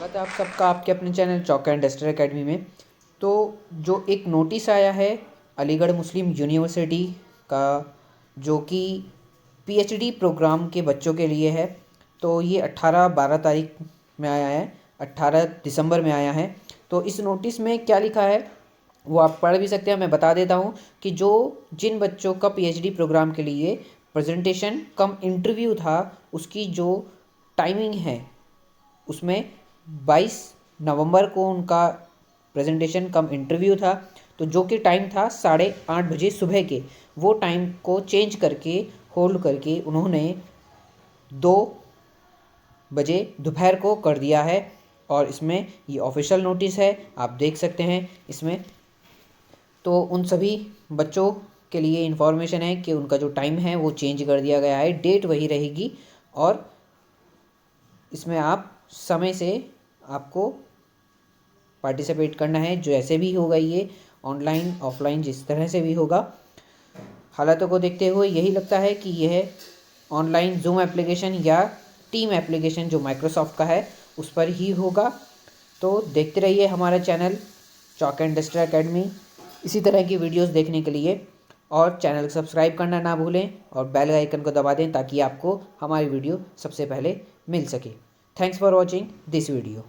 स्वागत है आप सबका आपके अपने चैनल चौका इंडस्ट्रियल एकेडमी में। तो जो एक नोटिस आया है अलीगढ़ मुस्लिम यूनिवर्सिटी का, जो कि पीएचडी प्रोग्राम के बच्चों के लिए है। तो ये 18-12 तारीख में आया है, 18 दिसंबर में आया है। तो इस नोटिस में क्या लिखा है वो आप पढ़ भी सकते हैं। मैं बता देता हूँ कि जिन बच्चों का पीएचडी प्रोग्राम के लिए प्रेजेंटेशन कम इंटरव्यू था, उसकी जो टाइमिंग है उसमें 22 नवंबर को उनका प्रेजेंटेशन कम इंटरव्यू था। तो जो कि टाइम था 8:30 बजे सुबह के, वो टाइम को चेंज करके होल्ड करके उन्होंने 2 बजे दोपहर को कर दिया है। और इसमें ये ऑफिशियल नोटिस है, आप देख सकते हैं इसमें। तो उन सभी बच्चों के लिए इन्फॉर्मेशन है कि उनका जो टाइम है वो चेंज कर दिया गया है, डेट वही रहेगी। और इसमें आप समय से आपको पार्टिसिपेट करना है, जैसे भी होगा ये ऑनलाइन ऑफलाइन जिस तरह से भी होगा। हालातों को देखते हुए यही लगता है कि यह ऑनलाइन जूम एप्लीकेशन या टीम एप्लीकेशन जो माइक्रोसॉफ्ट का है उस पर ही होगा। तो देखते रहिए हमारा चैनल चौका इंडस्ट्रियल एकेडमी इसी तरह की वीडियोस देखने के लिए। और चैनल को सब्सक्राइब करना ना भूलें और बेल आइकन को दबा दें ताकि आपको हमारी वीडियो सबसे पहले मिल सके। Thanks for watching this video.